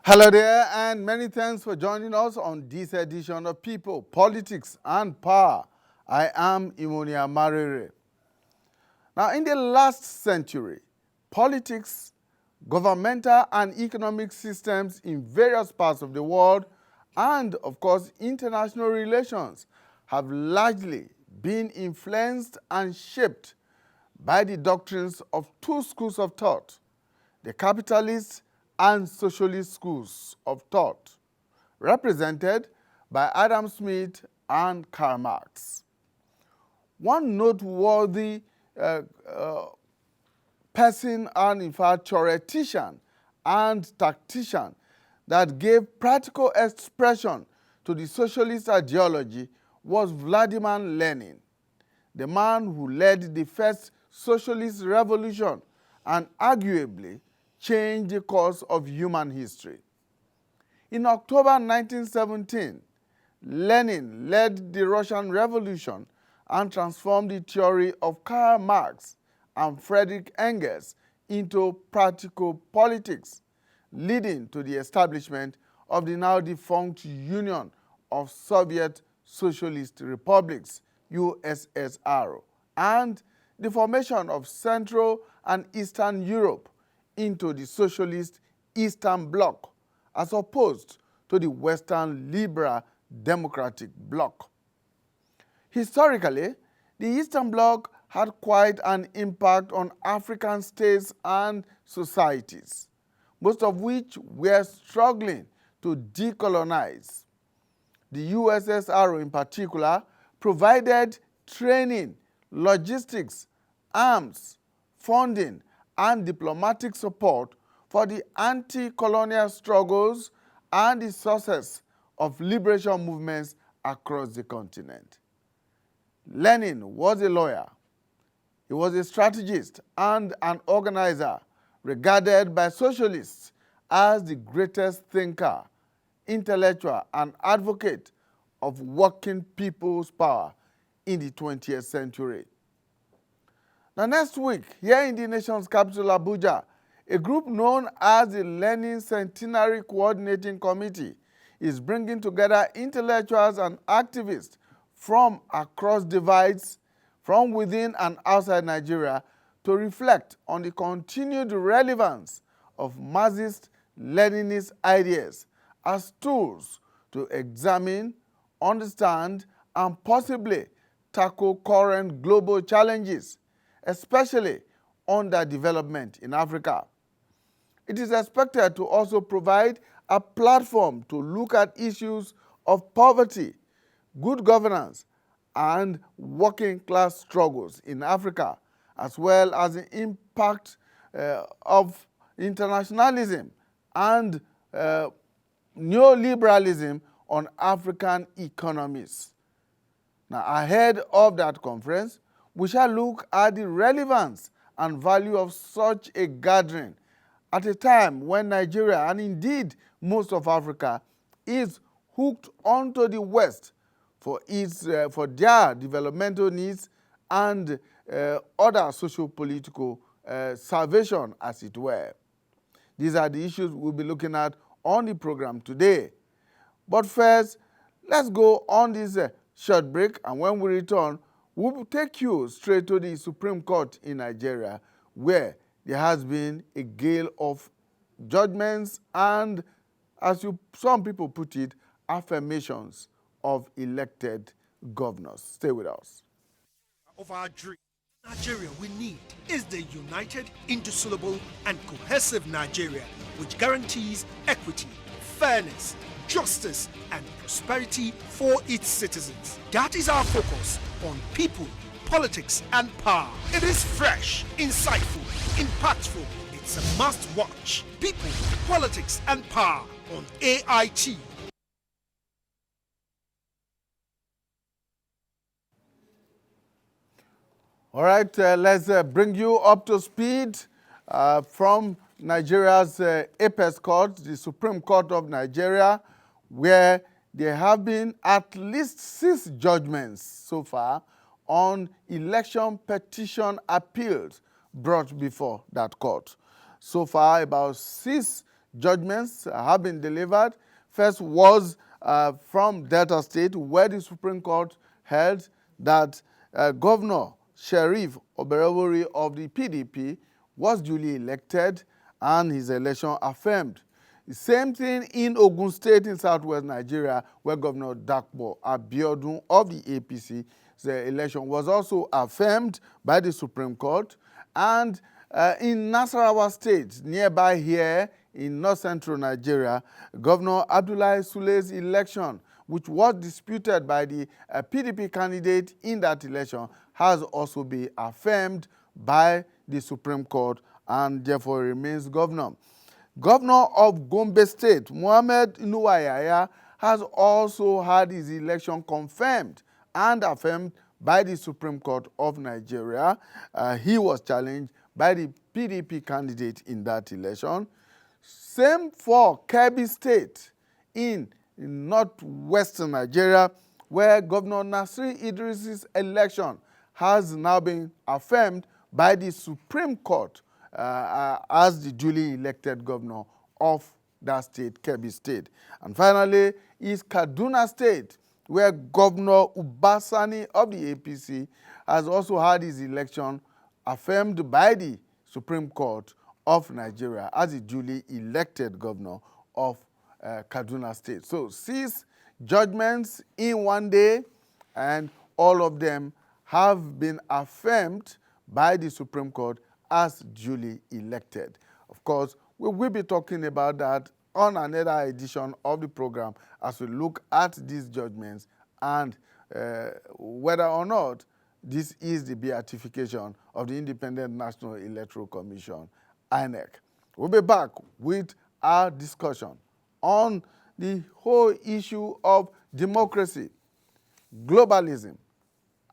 Hello there, and many thanks for joining us on this edition of People, Politics and Power. I am Imonia Marere. Now, in the last century, politics, governmental and economic systems in various parts of the world, and of course, international relations have largely been influenced and shaped by the doctrines of two schools of thought, the capitalist and socialist schools of thought, represented by Adam Smith and Karl Marx. One noteworthy person and in fact theoretician and tactician that gave practical expression to the socialist ideology was Vladimir Lenin, the man who led the first socialist revolution and arguably changed the course of human history. In October 1917, Lenin led the Russian Revolution and transformed the theory of Karl Marx and Friedrich Engels into practical politics, leading to the establishment of the now defunct Union of Soviet Socialist Republics, USSR, and the formation of Central and Eastern Europe into the Socialist Eastern Bloc, as opposed to the Western Liberal Democratic Bloc. Historically, the Eastern Bloc had quite an impact on African states and societies, most of which were struggling to decolonize. The USSR in particular provided training, logistics, arms, funding, and diplomatic support for the anti-colonial struggles and the success of liberation movements across the continent. Lenin was a lawyer. He was a strategist and an organizer, regarded by socialists as the greatest thinker, intellectual, and advocate of working people's power in the 20th century. Now, next week, here in the nation's capital, Abuja, a group known as the Lenin Centenary Coordinating Committee is bringing together intellectuals and activists from across divides, from within and outside Nigeria, to reflect on the continued relevance of Marxist Leninist ideas as tools to examine, understand, and possibly tackle current global challenges, especially underdevelopment in Africa. It is expected to also provide a platform to look at issues of poverty, good governance, and working class struggles in Africa, as well as the impact of internationalism and neoliberalism on African economies. Now, ahead of that conference, we shall look at the relevance and value of such a gathering at a time when Nigeria, and indeed most of Africa, is hooked onto the West for their developmental needs and other socio-political salvation, as it were. These are the issues we'll be looking at on the program today. But first, let's go on this short break, and when we return, we'll take you straight to the Supreme Court in Nigeria, where there has been a gale of judgments and, as some people put it, affirmations of elected governors. Stay with us. Of our dream, Nigeria we need is the united, indissoluble, and cohesive Nigeria, which guarantees equity, fairness, justice, and prosperity for its citizens. That is our focus on people, politics, and power. It is fresh, insightful, impactful. It's a must-watch. People, politics, and power on AIT. All right, let's bring you up to speed from Nigeria's apex court, the Supreme Court of Nigeria, where there have been at least 6 judgments so far on election petition appeals brought before that court. So far, about 6 judgments have been delivered. First was from Delta State, where the Supreme Court held that Governor Sheriff Oberewori of the PDP was duly elected and his election affirmed. The same thing in Ogun State in southwest Nigeria, where Governor Dakpo Abiodun of the APC, the election was also affirmed by the Supreme Court. And in Nasarawa State, nearby here in north-central Nigeria, Governor Abdullahi Sule's election, which was disputed by the PDP candidate in that election, has also been affirmed by the Supreme Court and therefore remains governor. Governor of Gombe State, Mohammed Inuwayaya, has also had his election confirmed and affirmed by the Supreme Court of Nigeria. He was challenged by the PDP candidate in that election. Same for Kebbi State in northwestern Nigeria, where Governor Nasir Idris's election has now been affirmed by the Supreme Court as the duly elected governor of that state, Kebbi State. And finally is Kaduna State, where Governor Ubasani of the APC has also had his election affirmed by the Supreme Court of Nigeria as the duly elected governor of Kaduna State. So 6 judgments in one day, and all of them have been affirmed by the Supreme Court as duly elected. Of course, we will be talking about that on another edition of the program as we look at these judgments and whether or not this is the beatification of the Independent National Electoral Commission, INEC. We'll be back with our discussion on the whole issue of democracy, globalism,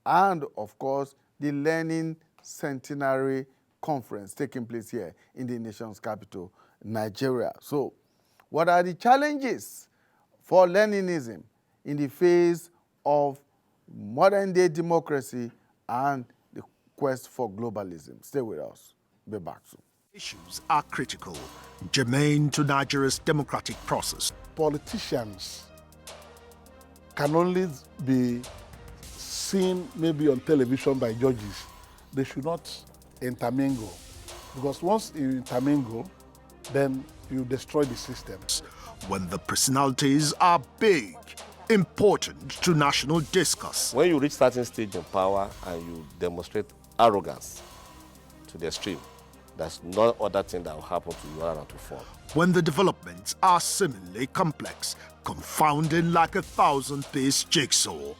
and of course, the Lenin Centenary Conference taking place here in the nation's capital, Nigeria. So, what are the challenges for Leninism in the face of modern-day democracy and the quest for globalism? Stay with us. Be back soon. Issues are critical, germane to Nigeria's democratic process. Politicians can only be seen maybe on television by judges. They should not intermingle, because once you intermingle, then you destroy the systems. When the personalities are big, important to national discourse. When you reach certain stage in power and you demonstrate arrogance to the extreme, there's no other thing that will happen to you other than to fall. When the developments are seemingly complex, confounding like a 1,000-piece jigsaw,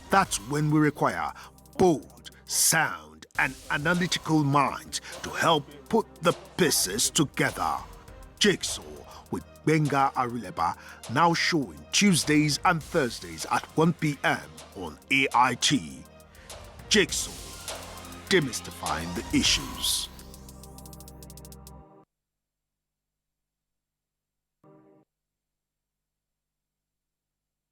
that's when we require bold, sound, and analytical minds to help put the pieces together. Jigsaw with Benga Arileba, now showing Tuesdays and Thursdays at 1 p.m. on AIT. Jigsaw, demystifying the issues.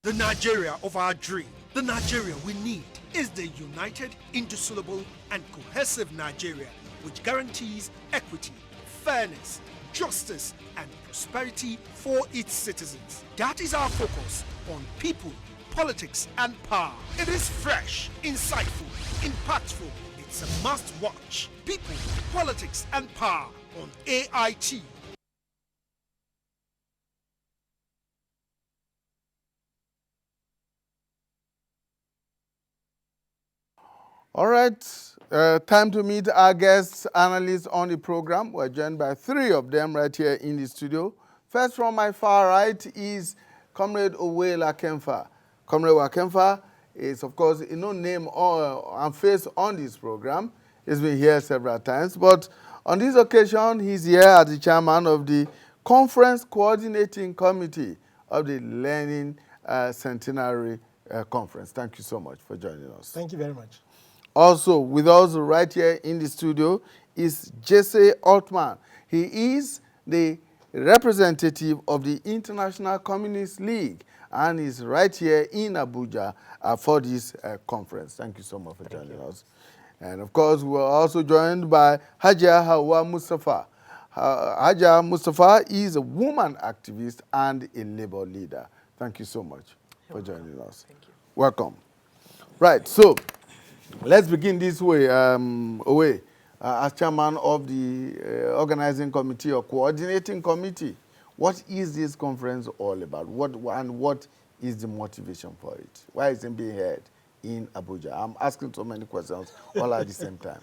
The Nigeria of our dream, the Nigeria we need, is the united, indissoluble, and cohesive Nigeria which guarantees equity, fairness, justice, and prosperity for its citizens. That is our focus on people, politics, and power. It is fresh, insightful, impactful. It's a must-watch. People, politics, and power on AIT. All right, time to meet our guest analysts on the program. We're joined by 3 of them right here in the studio. First, from my far right is Comrade Owela Kemfa. Comrade Wakemfa is, of course, no name and face on this program. He's been here several times, but on this occasion, he's here as the chairman of the Conference Coordinating Committee of the Lenin Centenary Conference. Thank you so much for joining us. Thank you very much. Also with us right here in the studio is Jesse Altman. He is the representative of the International Communist League and is right here in Abuja for this conference. Thank you so much for joining us. And of course, we're also joined by Hajia Hawa Mustafa. Haja Mustafa is a woman activist and a labor leader. Thank you so much for joining us. Thank you. Welcome. Right, so let's begin this way. As chairman of the organizing committee or coordinating committee, what is this conference all about? What is the motivation for it? Why is it being held in Abuja? I'm asking so many questions all at the same time.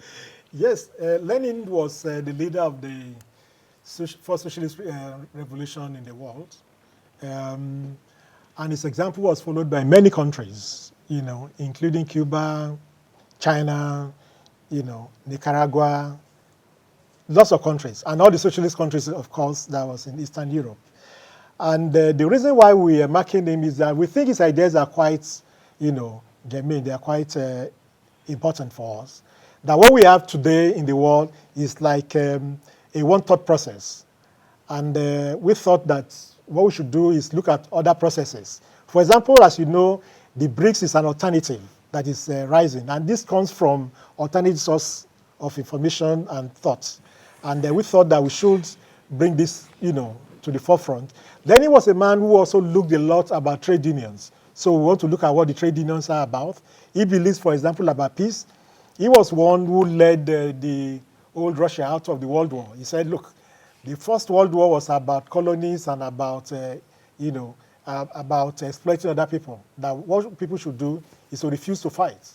Yes, Lenin was the leader of the first socialist revolution in the world. And his example was followed by many countries, including Cuba, China, Nicaragua, lots of countries, and all the socialist countries, of course, that was in Eastern Europe. And the reason why we are marking him is that we think his ideas are quite, germane, they are quite important for us. That what we have today in the world is like a one-thought process. And we thought that what we should do is look at other processes. For example, as you know, the BRICS is an alternative that is rising. And this comes from alternative source of information and thoughts. And we thought that we should bring this, to the forefront. Then he was a man who also looked a lot about trade unions. So we want to look at what the trade unions are about. He believes, for example, about peace. He was one who led the old Russia out of the World War. He said, look, the First World War was about colonies and about, about exploiting other people. That what people should do is to refuse to fight.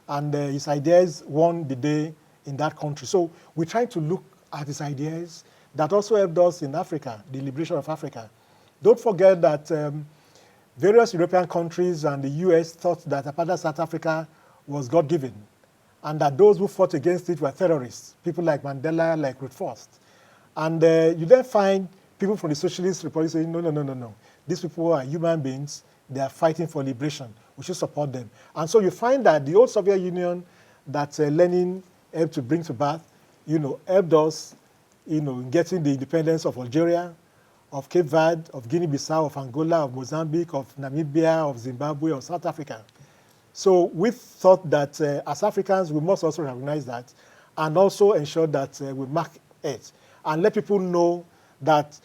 And his ideas won the day in that country. So we're trying to look at his ideas that also helped us in Africa, the liberation of Africa. Don't forget that various European countries and the US thought that apartheid South Africa was God-given, and that those who fought against it were terrorists, people like Mandela, like Ruth First. And you then find people from the Socialist Republic saying, no. These people are human beings. They are fighting for liberation. We should support them. And so you find that the old Soviet Union that Lenin helped to bring to birth, helped us, in getting the independence of Algeria, of Cape Verde, of Guinea-Bissau, of Angola, of Mozambique, of Namibia, of Zimbabwe, of South Africa. So we thought that as Africans, we must also recognize that and also ensure that we mark it and let people know that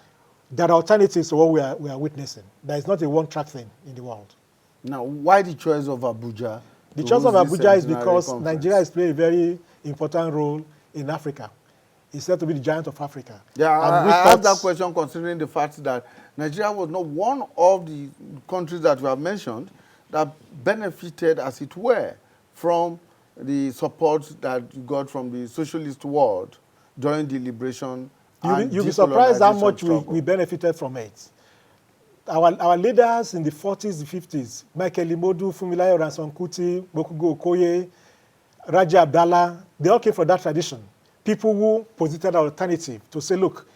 there are alternatives to what we are witnessing. There is not a one-track thing in the world. Now, why the choice of Abuja? The choice of Abuja is because Nigeria has played a very important role in Africa. It's said to be the giant of Africa. Yeah, I asked that question considering the fact that Nigeria was not one of the countries that we have mentioned that benefited, as it were, from the support that you got from the socialist world during the liberation. You'll be surprised how much we benefited from it. Our leaders in the 40s, the 50s, Michael Imodu, Fumilayo Ransome Kuti, Mokugo Okoye, Raja Abdallah, they all came from that tradition. People who posited an alternative to say, look,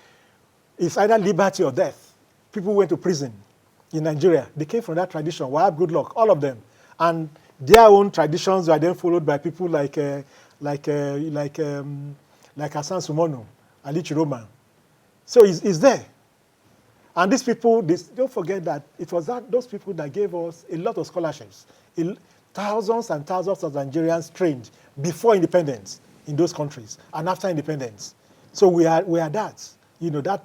it's either liberty or death. People went to prison in Nigeria. They came from that tradition. Wahab Goodluck, all of them. And their own traditions were then followed by people like Hassan Sumono, Ali Chiroma. So it's there. And these people, don't forget that it was those people that gave us a lot of scholarships. Thousands and thousands of Nigerians trained before independence in those countries and after independence. So we are that,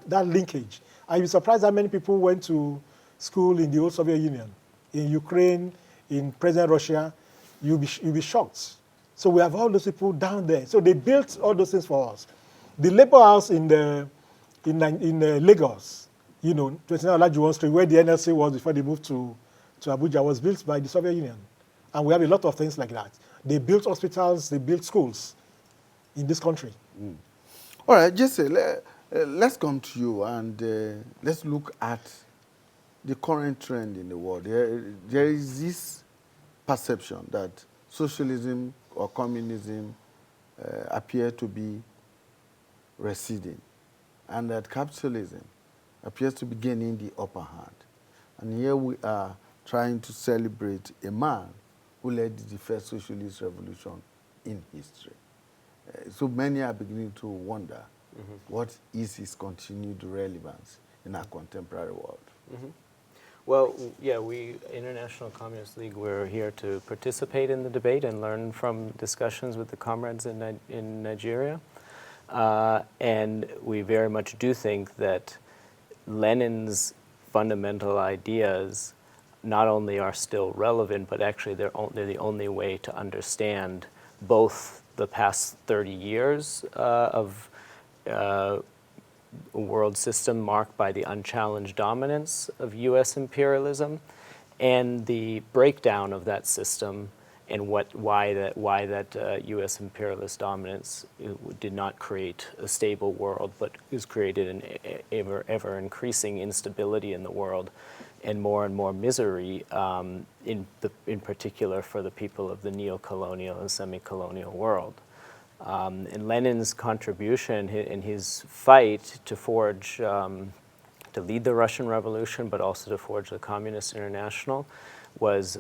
that linkage. And you're surprised how many people went to school in the old Soviet Union, in Ukraine, in present Russia. You'll be shocked. So we have all those people down there. So they built all those things for us. The labor house in Lagos, 29 Olajuwon Street, where the NLC was before they moved to Abuja, was built by the Soviet Union. And we have a lot of things like that. They built hospitals, they built schools in this country. Mm. All right, Jesse, let's come to you and let's look at the current trend in the world. There is this perception that socialism or communism appear to be receding and that capitalism appears to be gaining the upper hand. And here we are trying to celebrate a man who led the first socialist revolution in history. So many are beginning to wonder what is his continued relevance in our contemporary world. Well, yeah, we, International Communist League, we're here to participate in the debate and learn from discussions with the comrades in Nigeria. And we very much do think that Lenin's fundamental ideas not only are still relevant, but actually they're the only way to understand both the past 30 years of a world system marked by the unchallenged dominance of U.S. imperialism and the breakdown of that system and why that U.S. imperialist dominance did not create a stable world, but has created an ever increasing instability in the world and more misery, in particular for the people of the neo-colonial and semi-colonial world. And Lenin's contribution in his fight to forge, to lead the Russian Revolution, but also to forge the Communist International, was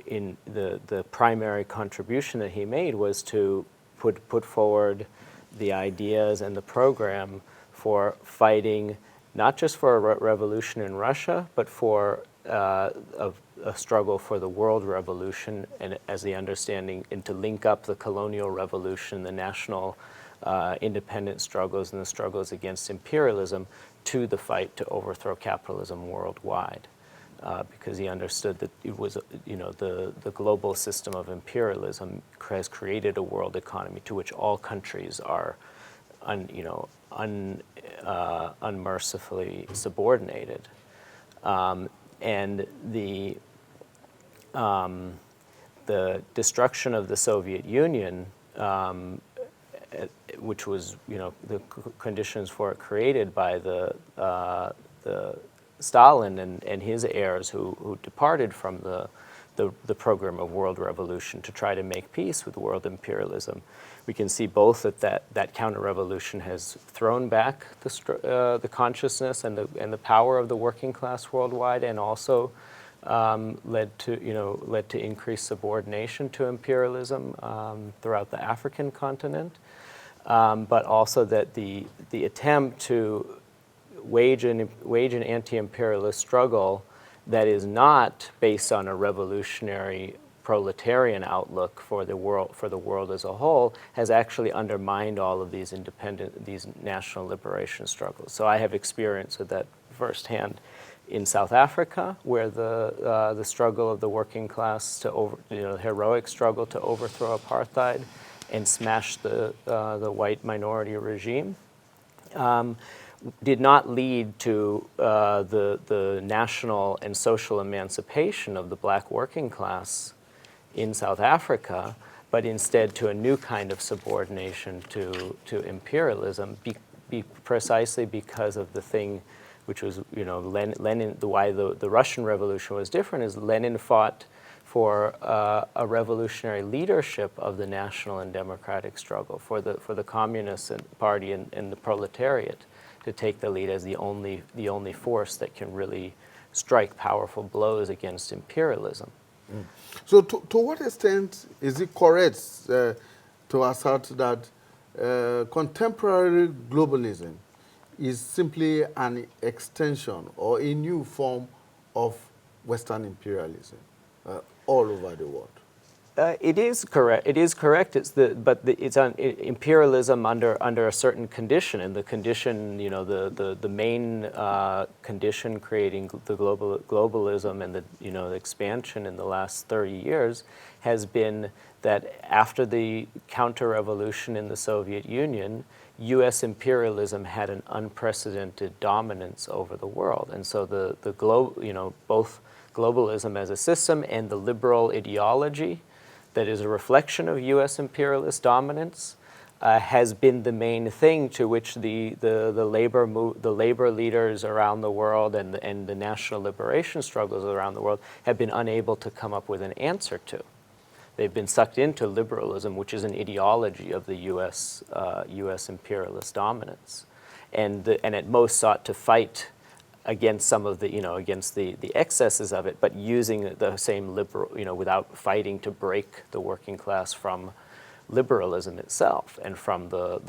in the primary contribution that he made was to put forward the ideas and the program for fighting not just for a revolution in Russia, but for a struggle for the world revolution, and as the understanding, and to link up the colonial revolution, the national independence struggles, and the struggles against imperialism to the fight to overthrow capitalism worldwide. Because he understood that it was, the global system of imperialism has created a world economy to which all countries are, unmercifully subordinated, and the destruction of the Soviet Union, which was, the conditions for it created by the Stalin and his heirs who departed from the program of world revolution to try to make peace with world imperialism. We can see both that counter-revolution has thrown back the consciousness and the power of the working class worldwide, and also led to increased subordination to imperialism throughout the African continent, but also that the attempt to wage an anti-imperialist struggle that is not based on a revolutionary proletarian outlook for the world as a whole has actually undermined all of these national liberation struggles. So I have experience with that firsthand in South Africa, where the struggle of the working class the heroic struggle to overthrow apartheid and smash the white minority regime, did not lead to the national and social emancipation of the black working class in South Africa, but instead to a new kind of subordination to imperialism, precisely because of the thing which was, Lenin, why the Russian Revolution was different is Lenin fought for a revolutionary leadership of the national and democratic struggle, for the Communist Party and the proletariat to take the lead as the only force that can really strike powerful blows against imperialism. Mm. So to what extent is it correct to assert that contemporary globalism is simply an extension or a new form of Western imperialism all over the world? It is correct. It is correct. It's imperialism under a certain condition, and the condition, the main condition creating the globalism and the expansion in the last 30 years has been that after the counter-revolution in the Soviet Union, U.S. imperialism had an unprecedented dominance over the world, and so both globalism as a system and the liberal ideology that is a reflection of U.S. imperialist dominance has been the main thing to which the labor leaders around the world and the national liberation struggles around the world have been unable to come up with an answer to. They've been sucked into liberalism, which is an ideology of the U.S. imperialist dominance, and at most sought to fight against some of the, against the excesses of it, but using the same liberal, without fighting to break the working class from liberalism itself and from the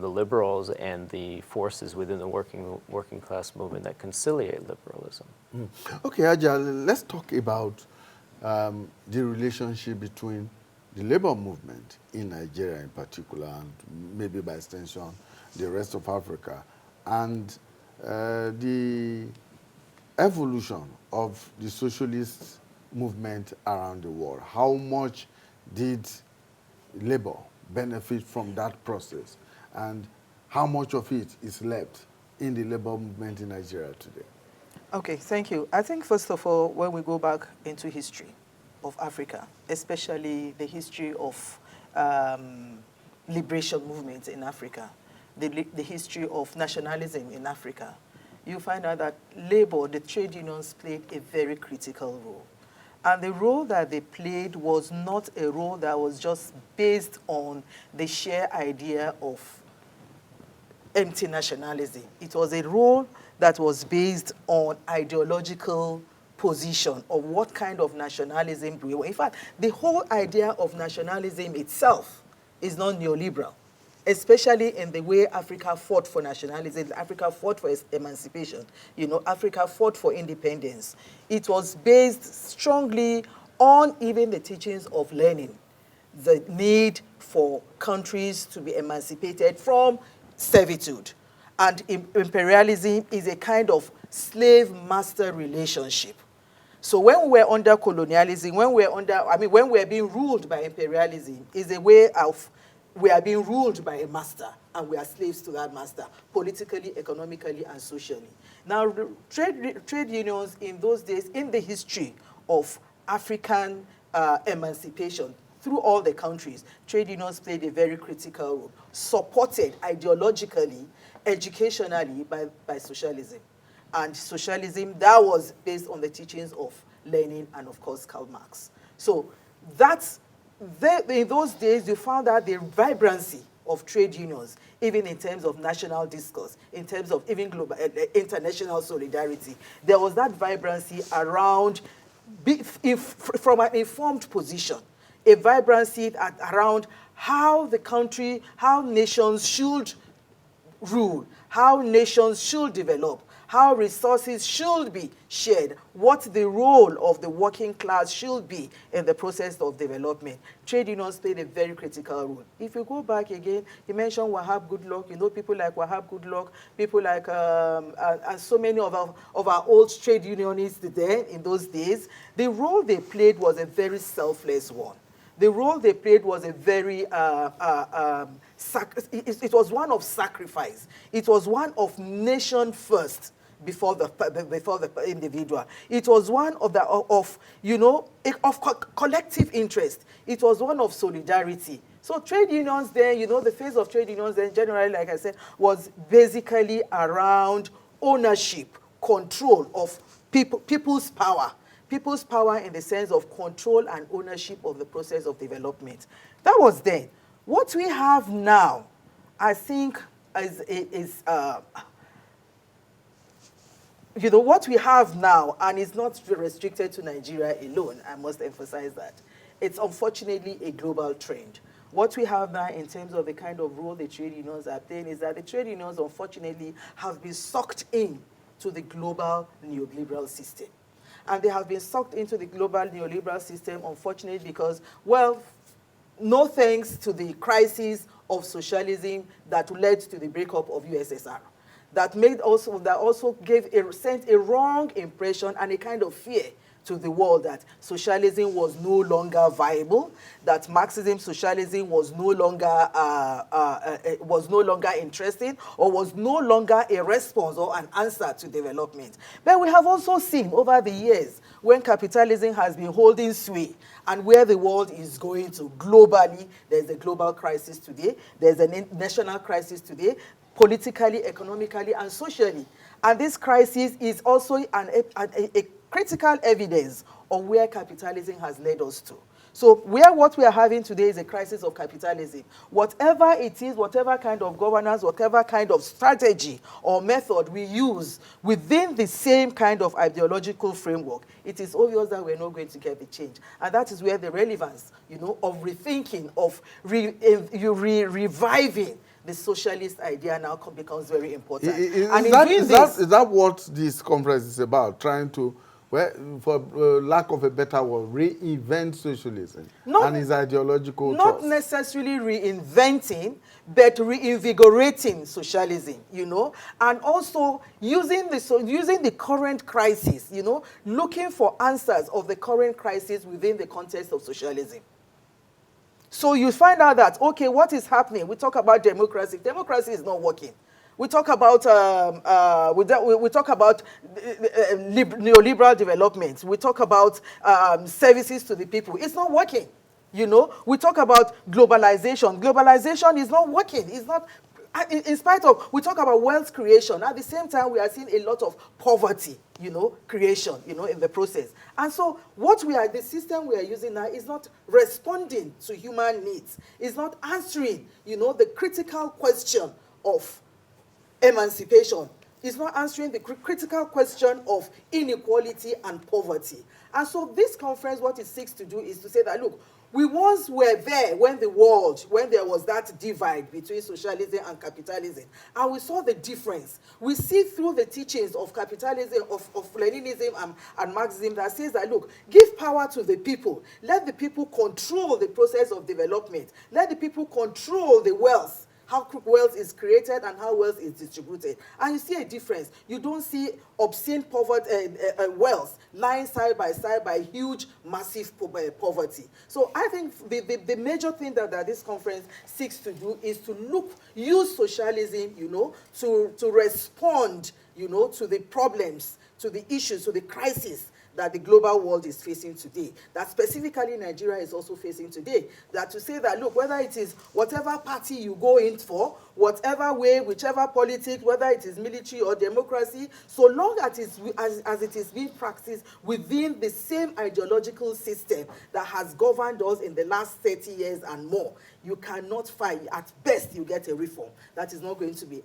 liberals and the forces within the working class movement that conciliate liberalism. Mm. Okay, Aja, let's talk about the relationship between the labor movement in Nigeria in particular, and maybe by extension the rest of Africa, and the evolution of the socialist movement around the world. How much did labor benefit from that process, and how much of it is left in the labor movement in Nigeria today? Okay, thank you. I think, first of all, when we go back into history of Africa, especially the history of liberation movements in Africa, the history of nationalism in Africa, you find out that labor, the trade unions, played a very critical role. And the role that they played was not a role that was just based on the sheer idea of empty nationalism. It was a role that was based on ideological position of what kind of nationalism we were. In fact, the whole idea of nationalism itself is not neoliberal, especially in the way Africa fought for nationalism, Africa fought for emancipation, Africa fought for independence. It was based strongly on even the teachings of Lenin, the need for countries to be emancipated from servitude. And imperialism is a kind of slave-master relationship. So when we're under colonialism, when we're being ruled by imperialism, is a way of we are being ruled by a master, and we are slaves to that master, politically, economically, and socially. Now, trade unions in those days, in the history of African emancipation, through all the countries, trade unions played a very critical role, supported ideologically, educationally by socialism. And socialism, that was based on the teachings of Lenin and, of course, Karl Marx. So in those days, you found out the vibrancy of trade unions, even in terms of national discourse, in terms of even global, international solidarity. There was that vibrancy around, from an informed position, a vibrancy around how the country, how nations should rule, how nations should develop, how resources should be shared, what the role of the working class should be in the process of development. Trade unions played a very critical role. If you go back again, you mentioned Wahab Goodluck, people like Wahab Goodluck, people like, and so many of our old trade unionists there in those days. The role they played was a very selfless one. The role they played was a very, it was one of sacrifice. It was one of nation first before the individual. It was one of collective interest. It was one of solidarity. So trade unions then, the phase of trade unions then generally, like I said, was basically around ownership, control of people's power. People's power in the sense of control and ownership of the process of development. That was then. What we have now, I think, what we have now, and it's not restricted to Nigeria alone, I must emphasize that. It's unfortunately a global trend. What we have now in terms of the kind of role the trade unions are playing is that the trade unions, unfortunately, have been sucked in to the global neoliberal system. And they have been sucked into the global neoliberal system, unfortunately, because, well, no thanks to the crisis of socialism that led to the breakup of USSR. That also sent a wrong impression and a kind of fear to the world that socialism was no longer viable, that Marxism, socialism was no longer interesting, or was no longer a response or an answer to development. But we have also seen over the years when capitalism has been holding sway and where the world is going to globally. There's a global crisis today. There's a national crisis today, politically, economically, and socially. And this crisis is also a critical evidence of where capitalism has led us to. So what we are having today is a crisis of capitalism. Whatever it is, whatever kind of governance, whatever kind of strategy or method we use within the same kind of ideological framework, it is obvious that we're not going to get the change. And that is where the relevance, of rethinking, of reviving the socialist idea now becomes very important. Is that what this conference is about? Trying to for lack of a better word, reinvent socialism Not- and its ideological not thrust. necessarily reinventing, but reinvigorating socialism, and also using the current crisis, looking for answers of the current crisis within the context of socialism. So you find out that, okay, what is happening? We talk about democracy. Democracy is not working. We talk about we talk about neoliberal development. We talk about services to the people. It's not working. We talk about globalization. Globalization is not working. It's not. In spite of, we talk about wealth creation. At the same time, we are seeing a lot of poverty, creation, in the process. And so the system we are using now is not responding to human needs. It's not answering, the critical question of emancipation. It's not answering the critical question of inequality and poverty. And so this conference, what it seeks to do is to say that, look, we once were there when there was that divide between socialism and capitalism, and we saw the difference. We see through the teachings of capitalism, of Leninism and Marxism, that says that, look, give power to the people. Let the people control the process of development. Let the people control the wealth, how wealth is created and how wealth is distributed. And you see a difference. You don't see obscene poverty, wealth lying side by huge, massive poverty. So I think the major thing that this conference seeks to do is to use socialism, to respond, to the problems, to the issues, to the crisis that the global world is facing today, that specifically Nigeria is also facing today. That to say that, look, whether it is whatever party you go in for, whatever way, whichever politics, whether it is military or democracy, so long as it is being practiced within the same ideological system that has governed us in the last 30 years and more, you cannot fight. At best, you get a reform that is not going to be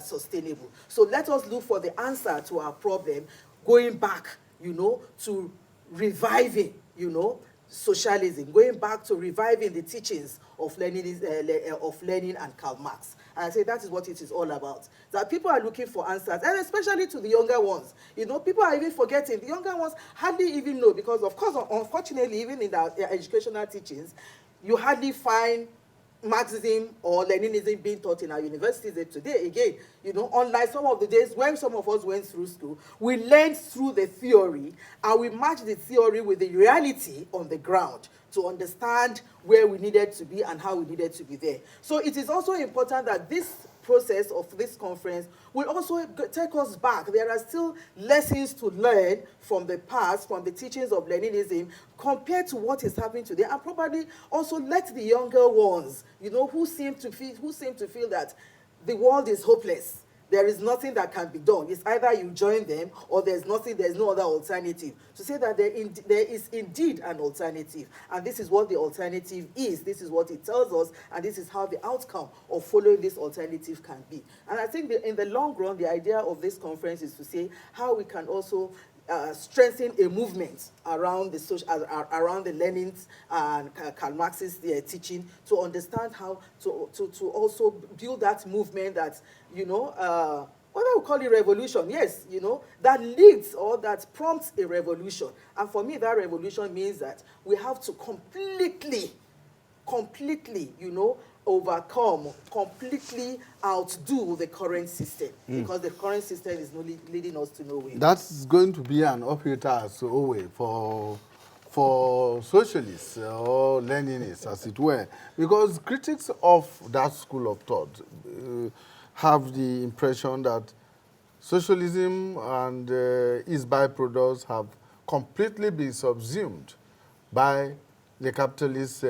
sustainable. So let us look for the answer to our problem, going back, to reviving, socialism, going back to reviving the teachings of Lenin and Karl Marx. And I say that is what it is all about. That people are looking for answers, and especially to the younger ones. People are even forgetting. The younger ones hardly even know, because, of course, unfortunately, even in their educational teachings, you hardly find Marxism or Leninism being taught in our universities today. Again, unlike some of the days when some of us went through school, we learned through the theory, and we matched the theory with the reality on the ground to understand where we needed to be and how we needed to be there. So it is also important that this process of this conference will also take us back. There are still lessons to learn from the past, from the teachings of Leninism, compared to what is happening today, and probably also let the younger ones, who seem to feel that the world is hopeless, there is nothing that can be done. It's either you join them or there's no other alternative. To say that there is indeed an alternative, and this is what the alternative is, this is what it tells us, and this is how the outcome of following this alternative can be. And I think in the long run, the idea of this conference is to say how we can also strengthen a movement around the Lenin's and Karl Marx's teaching, to understand how to also build that movement that, whether we call it revolution, yes, that leads or that prompts a revolution. And for me, that revolution means that we have to completely, overcome, completely outdo the current system, because the current system is not leading us to nowhere. That's going to be an uphill task for socialists or Leninists, as it were, because critics of that school of thought have the impression that socialism and its byproducts have completely been subsumed by the capitalist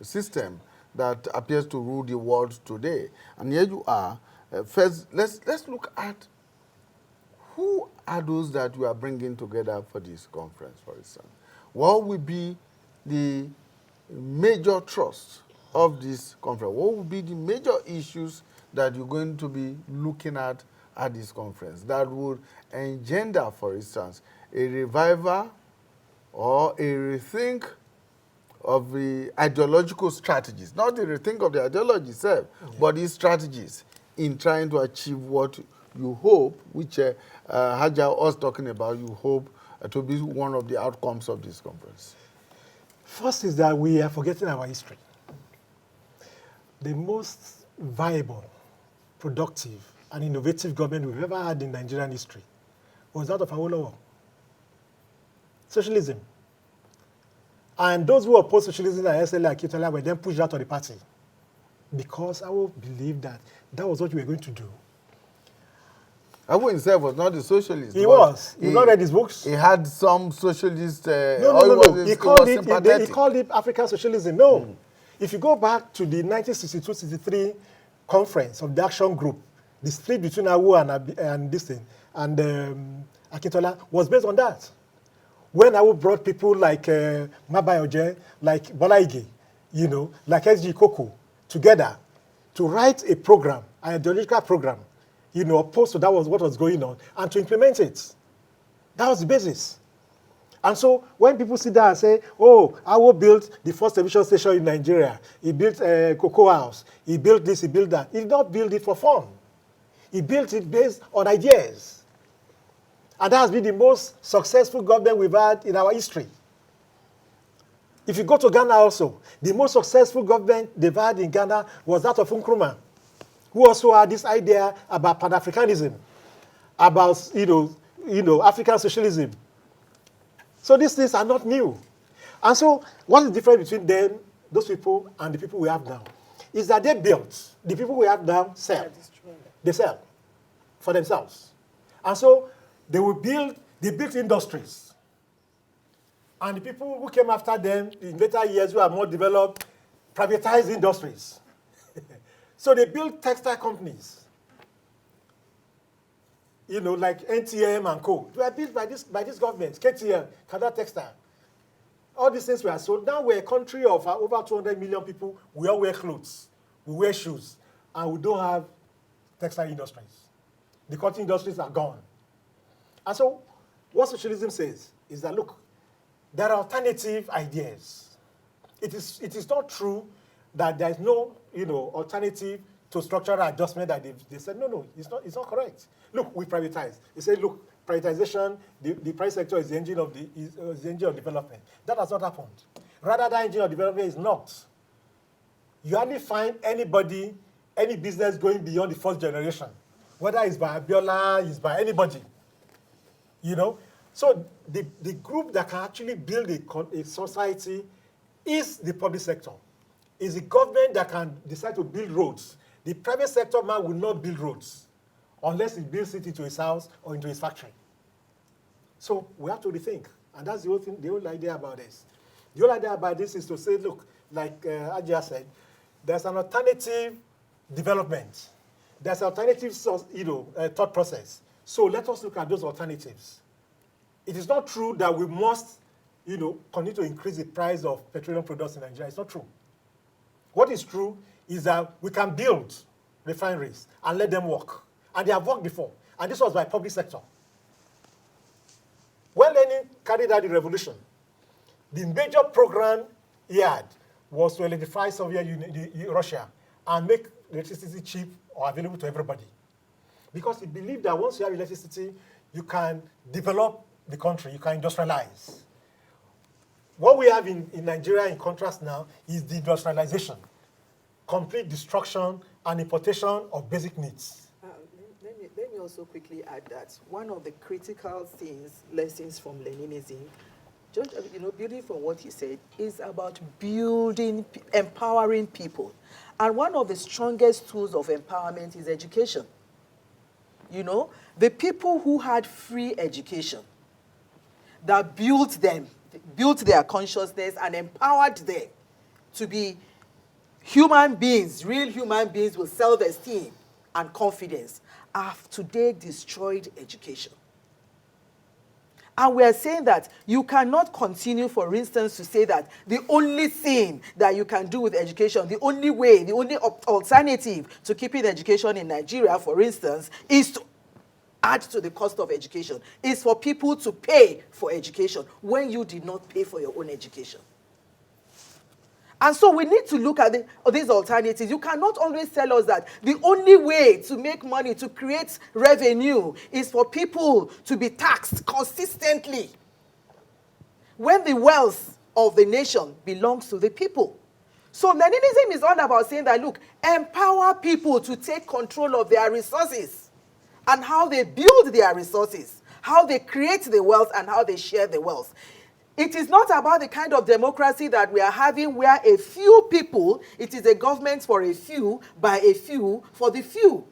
system that appears to rule the world today. And here you are. First, let's look at who are those that you are bringing together for this conference, for instance. What will be the major thrust of this conference? What will be the major issues that you're going to be looking at this conference that would engender, for instance, a revival or a rethink of the ideological strategies, not the rethink of the ideology itself, but the strategies in trying to achieve what you hope, which Haja was talking about, you hope to be one of the outcomes of this conference? First is that we are forgetting our history. The most viable, productive, and innovative government we've ever had in Nigerian history was that of Awolowo. Socialism. And those who opposed socialism like SLA and Akintola were then pushed out of the party because Awo believed that that was what we were going to do. Awo himself was not a socialist. He was. You've not read his books? He had some socialist... No. He called it African socialism. No. If you go back to the 1962-63 conference of the Action Group, the split between Awo and this thing, and Akintola was based on that. When Awo brought people like Mabayoje, like Bola Ige, like S.G. Koko, together to write a program, an ideological program, opposed to that was what was going on, and to implement it. That was the basis. And so when people sit down and say, oh, Awo built the first television station in Nigeria, he built a cocoa house, he built this, he built that. He did not build it for fun. He built it based on ideas. And that has been the most successful government we've had in our history. If you go to Ghana also, the most successful government they've had in Ghana was that of Nkrumah, who also had this idea about Pan-Africanism, about African socialism. So these things are not new. And so what is the difference between them, those people, and the people we have now? Is that they built. The people we have now sell. They sell for themselves. And so they built industries. And the people who came after them in later years who are more developed, privatized industries. So they built textile companies. Like NTM and Co. They were built by this government, KTM, Kada Textile. All these things were sold. Now we're a country of over 200 million people. We all wear clothes. We wear shoes. And we don't have textile industries. The cotton industries are gone. And so what socialism says is that, look, there are alternative ideas. It is not true that there is no alternative to structural adjustment that they said, no, it's not correct. Look, we privatize. They say, look, privatization, the private sector is the engine of development. That has not happened. Rather, that engine of development is not. You hardly find any business going beyond the first generation, whether it's by Abiola, it's by anybody. So the group that can actually build a society is the public sector. It's the government that can decide to build roads. The private sector man will not build roads unless he builds it into his house or into his factory. So we have to rethink. And that's the whole idea about this. The whole idea about this is to say, look, like Ajia said, there's an alternative development. There's an alternative thought process. So let us look at those alternatives. It is not true that we must, continue to increase the price of petroleum products in Nigeria. It's not true. What is true is that we can build refineries and let them work. And they have worked before. And this was by public sector. When Lenin carried out the revolution, the major program he had was to electrify Soviet Union, Russia, and make electricity cheap or available to everybody. Because he believed that once you have electricity, you can develop the country, you can industrialize. What we have in Nigeria, in contrast now, is the industrialization, complete destruction and importation of basic needs. Let me also quickly add that one of the critical lessons from Leninism, just building from what he said, is about empowering people. And one of the strongest tools of empowerment is education. The people who had free education, that built their consciousness and empowered them to be human beings, real human beings with self-esteem and confidence, have today destroyed education. And we are saying that you cannot continue, for instance, to say that the only thing that you can do with education, the only way, the only alternative to keeping education in Nigeria, for instance, is to add to the cost of education, is for people to pay for education when you did not pay for your own education. And so we need to look at these alternatives. You cannot always tell us that the only way to make money, to create revenue, is for people to be taxed consistently when the wealth of the nation belongs to the people. So Leninism is all about saying that, look, empower people to take control of their resources and how they build their resources, how they create the wealth and how they share the wealth. It is not about the kind of democracy that we are having where a few people, it is a government for a few, by a few, for the few.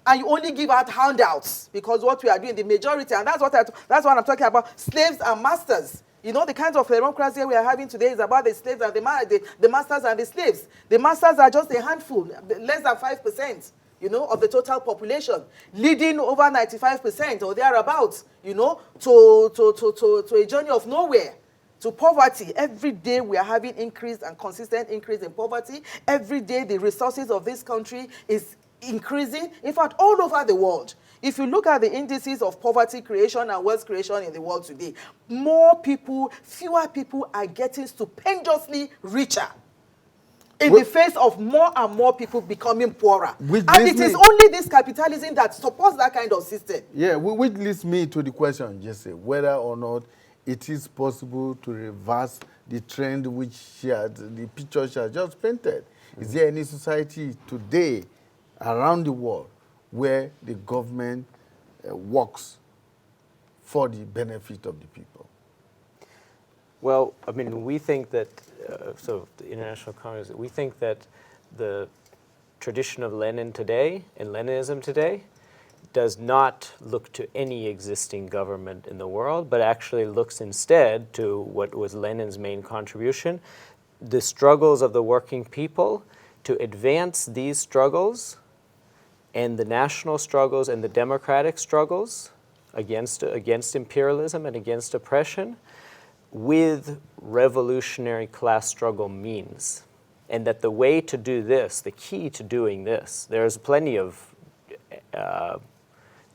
And you only give out handouts because what we are doing, the majority, and that's what I'm talking about, slaves and masters. You know, the kinds of democracy we are having today is about the slaves and the masters and the slaves. The masters are just a handful, less than 5%, you know, of the total population, leading over 95% or thereabouts, you know, to a journey of nowhere, to poverty. Every day we are having increased and consistent increase in poverty. Every day the resources of this country is increasing, in fact, all over the world. If you look at the indices of poverty creation and wealth creation in the world today, fewer people are getting stupendously richer in the face of more and more people becoming poorer. And it is only this capitalism that supports that kind of system. Yeah, which leads me to the question, Jesse, whether or not it is possible to reverse the trend which the picture she has just painted. Is there any society today around the world where the government works for the benefit of the people? Well, I mean, we think that, so the International Congress, we think that the tradition of Lenin today and Leninism today does not look to any existing government in the world, but actually looks instead to what was Lenin's main contribution, the struggles of the working people, to advance these struggles and the national struggles and the democratic struggles against imperialism and against oppression with revolutionary class struggle means. And that the way to do this, the key to doing this, there's plenty of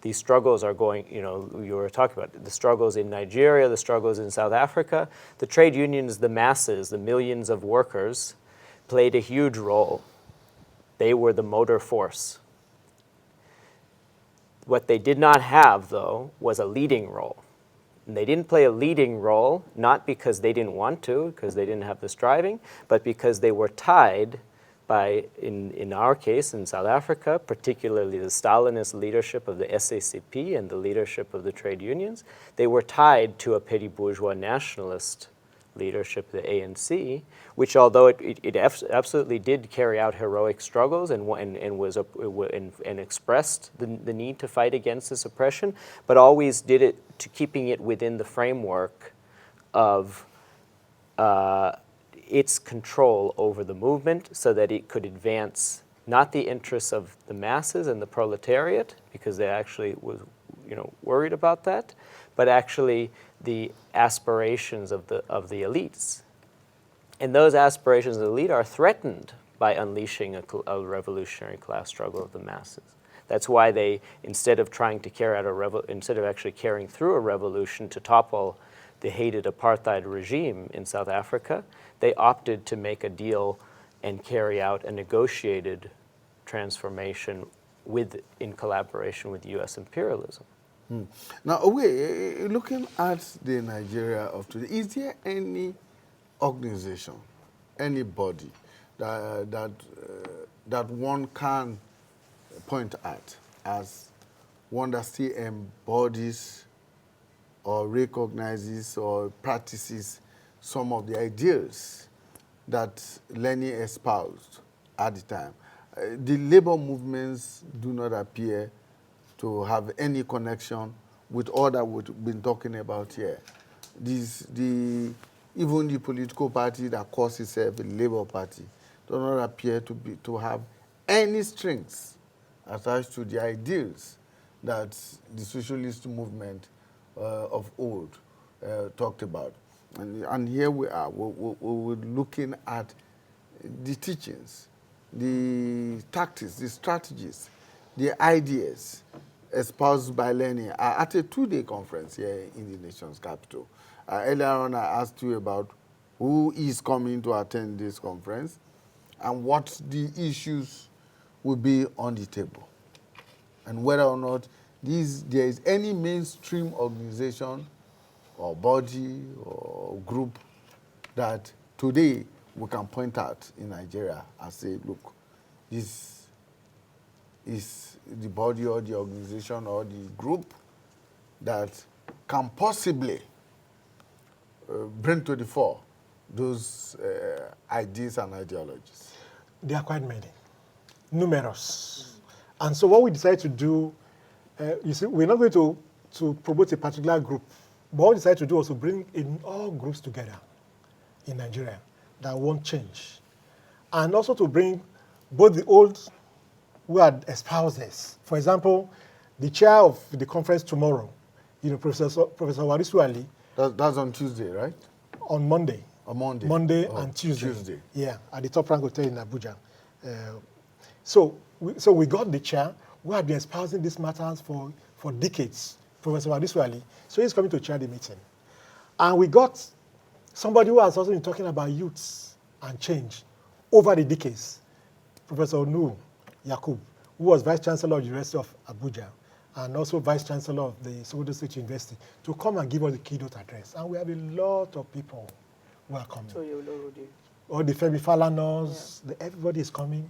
these struggles are going, you know, you were talking about the struggles in Nigeria, the struggles in South Africa. The trade unions, the masses, the millions of workers played a huge role. They were the motor force. What they did not have, though, was a leading role. And they didn't play a leading role, not because they didn't want to, because they didn't have the striving, but because they were tied by, in our case, in South Africa, particularly the Stalinist leadership of the SACP and the leadership of the trade unions, they were tied to a petty bourgeois nationalist leadership, the ANC, which, although it absolutely did carry out heroic struggles and expressed the need to fight against this oppression, but always did it to keeping it within the framework of its control over the movement, so that it could advance not the interests of the masses and the proletariat, because they actually was, you know, worried about that, but actually the aspirations of the elites. And those aspirations of the elite are threatened by unleashing a revolutionary class struggle of the masses. That's why they, instead of trying to carry out instead of actually carrying through a revolution to topple the hated apartheid regime in South Africa, they opted to make a deal and carry out a negotiated transformation in collaboration with U.S. imperialism. Now, looking at the Nigeria of today, is there any organization, any body that one can point at as one that still embodies or recognizes or practices some of the ideals that Lenin espoused at the time? The labor movements do not appear to have any connection with all that we've been talking about here. Even the political party that calls itself a Labour Party does not appear to have any strings attached to the ideals that the socialist movement of old talked about. And here we are, we're looking at the teachings, the tactics, the strategies, the ideas espoused by Lenin at a two-day conference here in the nation's capital. Earlier on, I asked you about who is coming to attend this conference and what the issues will be on the table, and whether or not there is any mainstream organization or body or group that today we can point out in Nigeria and say, look, this is the body or the organization or the group that can possibly bring to the fore those ideas and ideologies? There are quite many, numerous. And so what we decided to do, you see, we're not going to promote a particular group, but what we decided to do was to bring in all groups together in Nigeria that want change. And also to bring both the old who are espousers. For example, the chair of the conference tomorrow, Professor Warisu Ali. That's on Tuesday, right? On Monday. On Monday. Monday and Tuesday. Yeah, at the Top Rank Hotel in Abuja. So we got the chair who had been espousing these matters for decades, Professor Warisu Ali. So he's coming to chair the meeting. And we got somebody who has also been talking about youths and change over the decades, Professor Nur Yakub, who was Vice Chancellor of the University of Abuja and also Vice Chancellor of the Sokoto State University, to come and give us the keynote address. And we have a lot of people who are coming. All the Femi Falanos, everybody is coming.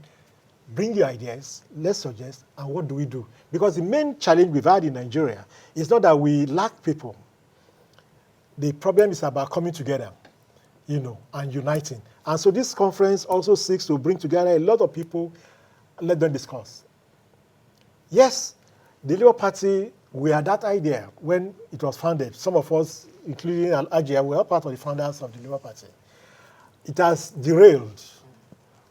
Bring your ideas, let's suggest, and what do we do? Because the main challenge we've had in Nigeria is not that we lack people. The problem is about coming together, and uniting. And so this conference also seeks to bring together a lot of people, let them discuss. Yes, the Labour Party, we had that idea when it was founded. Some of us, including Ajia, were part of the founders of the Labour Party. It has derailed,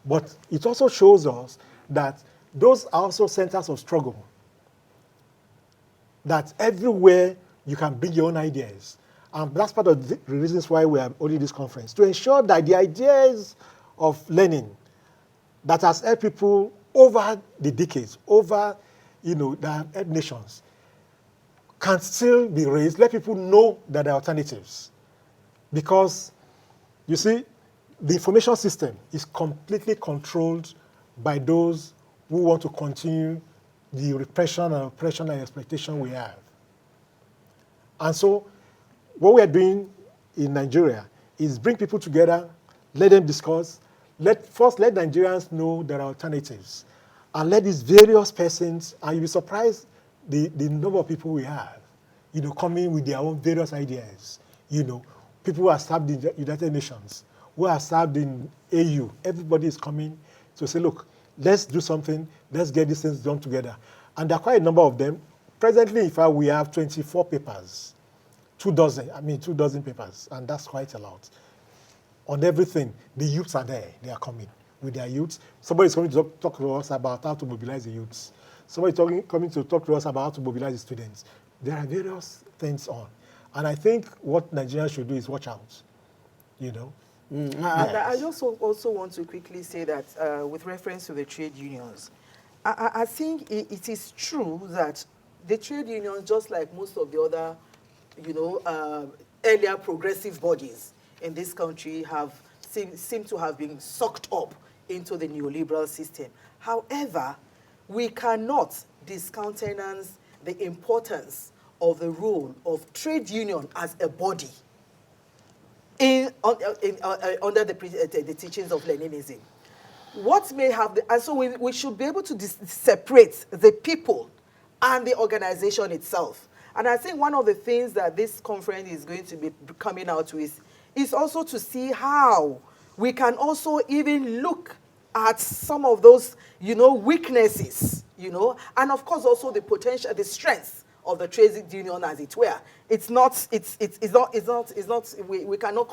but it also shows us that those are also centers of struggle. That everywhere you can bring your own ideas. And that's part of the reasons why we are holding this conference, to ensure that the ideas of Lenin that has helped people over the decades, over the helped nations, can still be raised. Let people know that there are alternatives. Because, you see, the information system is completely controlled by those who want to continue the repression and oppression and exploitation we have. And so, what we are doing in Nigeria is bring people together, let them discuss, first let Nigerians know there are alternatives, and let these various persons, and you'll be surprised the number of people we have, coming with their own various ideas. People who are served in the United Nations, who are served in AU, everybody is coming to say, look, let's do something, let's get these things done together. And there are quite a number of them. Presently, in fact, we have 24 papers. 2 dozen papers, and that's quite a lot. On everything, the youths are there. They are coming with their youths. Somebody is coming to talk to us about how to mobilize the youths. Somebody coming to talk to us about how to mobilize the students. There are various things on. And I think what Nigerians should do is watch out, Yes. I also want to quickly say that with reference to the trade unions, I think it is true that the trade unions, just like most of the other earlier progressive bodies in this country seem to have been sucked up into the neoliberal system. However, we cannot discountenance the importance of the role of trade union as a body under the teachings of Leninism. What may have and so we should be able to separate the people and the organization itself. And I think one of the things that this conference is going to be coming out with is also to see how we can also even look at some of those, weaknesses, and of course also the potential, the strengths of the trade union, as it were. We cannot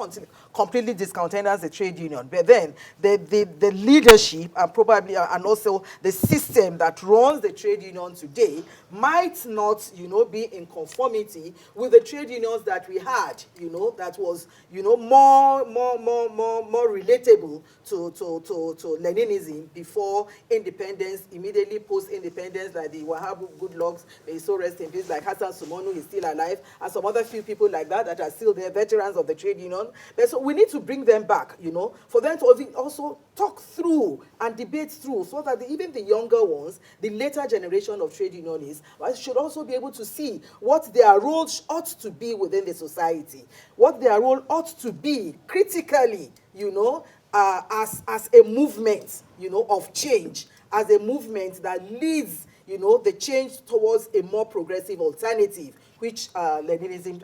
completely discountenance the trade union. But then the leadership and probably and also the system that runs the trade union today might not, be in conformity with the trade unions that we had, that was, more relatable to Leninism before independence, immediately post-independence, like the Wahab Goodlucks, may so rest in peace, like Hassan Sumonu is still alive, and some other few people like that are still there, veterans of the trade union. But so we need to bring them back, for them to also talk through and debate through, so that even the younger ones, the later generation of trade unionists, should also be able to see what their role ought to be within the society, what their role ought to be critically, as a movement, of change, as a movement that leads, the change towards a more progressive alternative, which Leninism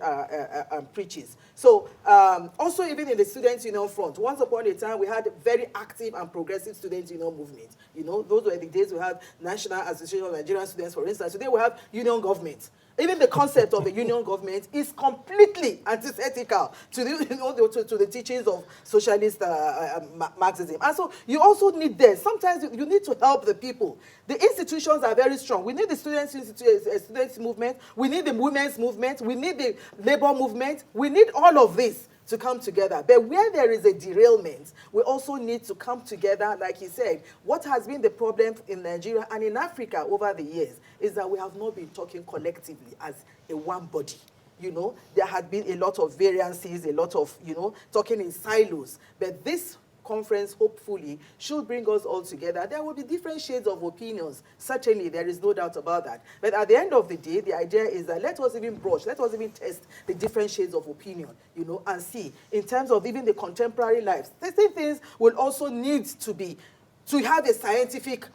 preaches. So also even in the Students' Union front, once upon a time we had a very active and progressive Students' Union movement. Those were the days we had National Association of Nigerian Students, for instance. Today we have union government. Even the concept of a union government is completely antithetical to the, to the teachings of socialist Marxism. And so you also need this. Sometimes you need to help the people. The institutions are very strong. We need the students movement. We need the women's movement. We need the labor movement. We need all of this to come together. But where there is a derailment, we also need to come together, like he said. What has been the problem in Nigeria and in Africa over the years is that we have not been talking collectively as a one body. There had been a lot of variances, a lot of, talking in silos. But this conference, hopefully, should bring us all together. There will be different shades of opinions. Certainly, there is no doubt about that. But at the end of the day, the idea is that let us even test the different shades of opinion, and see, in terms of even the contemporary lives, the same things will also need to have a scientific,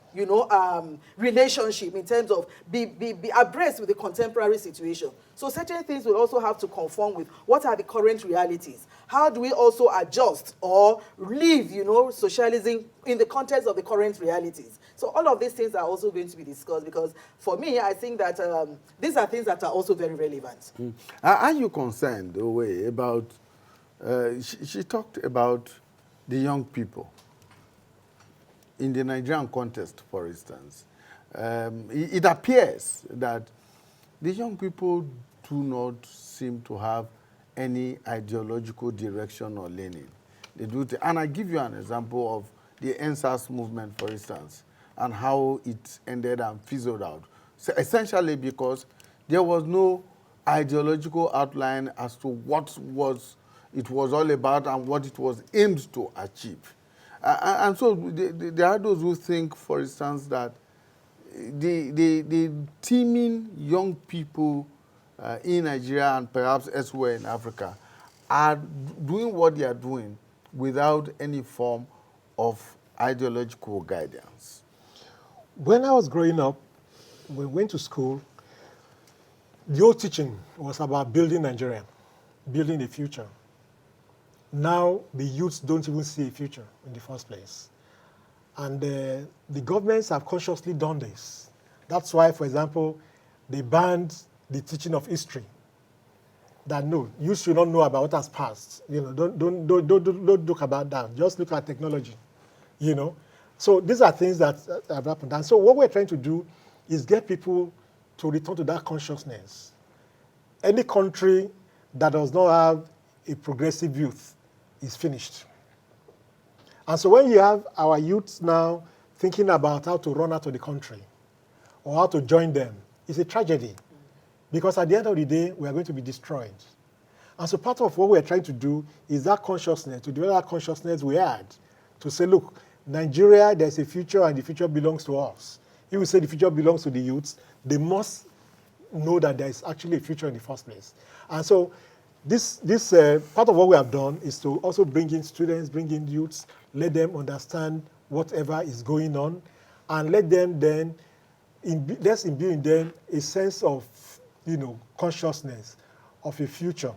relationship in terms of be abreast with the contemporary situation. So certain things will also have to conform with what are the current realities. How do we also adjust or live, socialism in the context of the current realities? So all of these things are also going to be discussed, because for me, I think that these are things that are also very relevant. Are you concerned, Owe, about, she talked about the young people in the Nigerian context, for instance. It appears that the young people do not seem to have any ideological direction or leaning. They do, and I give you an example of the NSAS movement, for instance, and how it ended and fizzled out. So essentially because there was no ideological outline as to what it was all about and what it was aimed to achieve. And so there are those who think, for instance, that the teeming young people in Nigeria and perhaps elsewhere in Africa are doing what they are doing without any form of ideological guidance. When I was growing up, we went to school, the old teaching was about building Nigeria, building a future. Now, the youths don't even see a future in the first place. And the governments have consciously done this. That's why, for example, they banned the teaching of history. That no, you should not know about what has passed. Don't look about that. Just look at technology. So these are things that have happened. And so what we're trying to do is get people to return to that consciousness. Any country that does not have a progressive youth is finished. And so when you have our youths now thinking about how to run out of the country or how to join them, it's a tragedy. Because at the end of the day, we are going to be destroyed. And so part of what we're trying to do is that consciousness, to develop that consciousness we had, to say, look, Nigeria, there's a future and the future belongs to us. If we say the future belongs to the youths, they must know that there is actually a future in the first place. And so this part of what we have done is to also bring in students, bring in youths, let them understand whatever is going on, and let them then, let's imbue in them a sense of, consciousness of a future.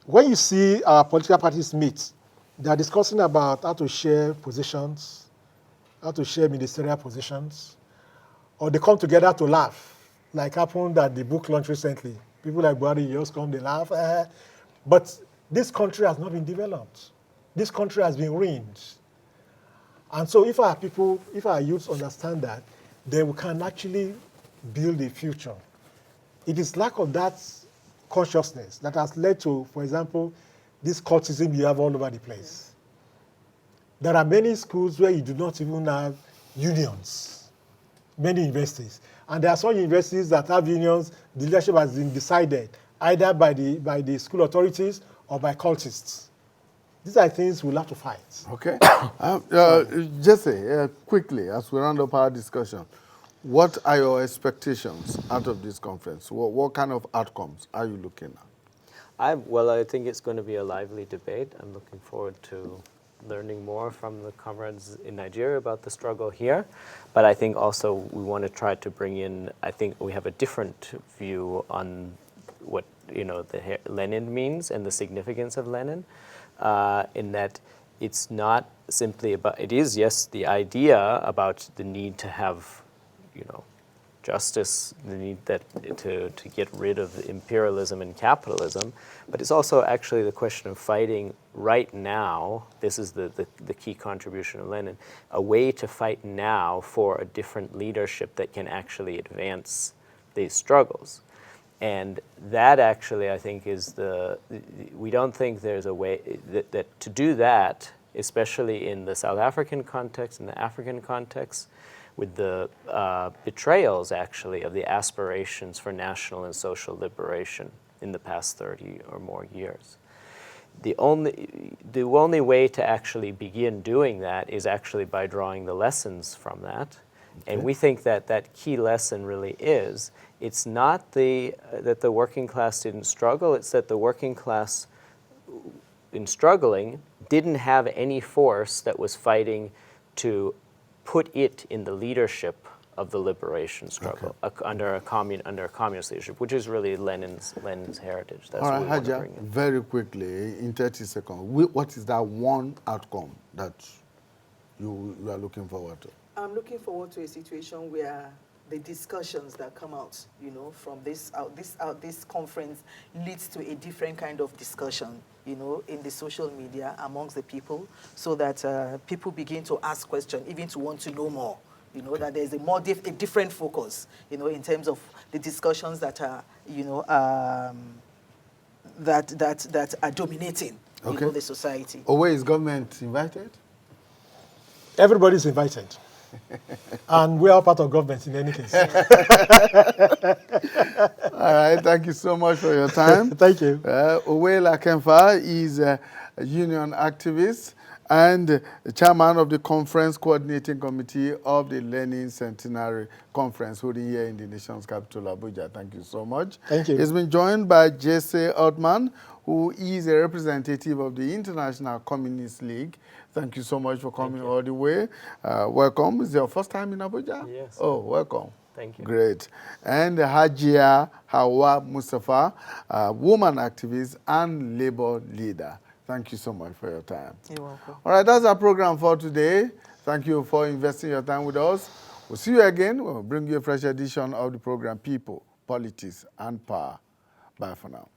When you see our political parties meet, they are discussing about how to share positions, how to share ministerial positions, or they come together to laugh, like happened at the book launch recently. People like Buhari just come, they laugh. But this country has not been developed. This country has been ruined. And so if our people, if our youths understand that, then we can actually build a future. It is lack of that consciousness that has led to, for example, this cultism you have all over the place. There are many schools where you do not even have unions, many universities. And there are some universities that have unions, the leadership has been decided either by the school authorities or by cultists. These are things we'll have to fight. Okay. Jesse, quickly, as we round up our discussion, what are your expectations out of this conference? What kind of outcomes are you looking at? Well, I think it's going to be a lively debate. I'm looking forward to learning more from the comrades in Nigeria about the struggle here. But I think also we want to try to bring in, I think we have a different view on what, the Lenin means and the significance of Lenin, in that it's not simply about, it is, yes, the idea about the need to have, justice, the need to get rid of imperialism and capitalism, but it's also actually the question of fighting right now. This is the key contribution of Lenin, a way to fight now for a different leadership that can actually advance these struggles. And that actually, I think, is we don't think there's a way that to do that, especially in the South African context, in the African context, with the betrayals, actually, of the aspirations for national and social liberation in the past 30 or more years. The only way to actually begin doing that is actually by drawing the lessons from that. Okay. And we think that that key lesson really is, it's not that the working class didn't struggle, it's that the working class, in struggling, didn't have any force that was fighting to put it in the leadership of the liberation struggle, okay, under a communist leadership, which is really Lenin's heritage. That's all right, what we want to Haja, bring in. very quickly, in 30 seconds, what is that one outcome that you are looking forward to? I'm looking forward to a situation where the discussions that come out, from this conference leads to a different kind of discussion, in the social media amongst the people, so that people begin to ask questions, even to want to know more. That there's a different focus, in terms of the discussions that are, that are dominating, the society. Where is government invited? Everybody's invited. And we are part of government in any case. All right, thank you so much for your time. Thank you. Owela Kemfa is a union activist and chairman of the conference coordinating committee of the Lenin Centenary Conference holding here in the nation's capital, Abuja. Thank you so much. Thank you. He's been joined by Jesse Altman, who is a representative of the International Communist League. Thank you so much for coming all the way. Welcome. Is it your first time in Abuja? Yes. Oh, welcome. Thank you. Great. And Hajia Hawa Mustafa, woman activist and labor leader. Thank you so much for your time. You're welcome. All right, that's our program for today. Thank you for investing your time with us. We'll see you again when we bring you a fresh edition of the program People, Politics, and Power. Bye for now.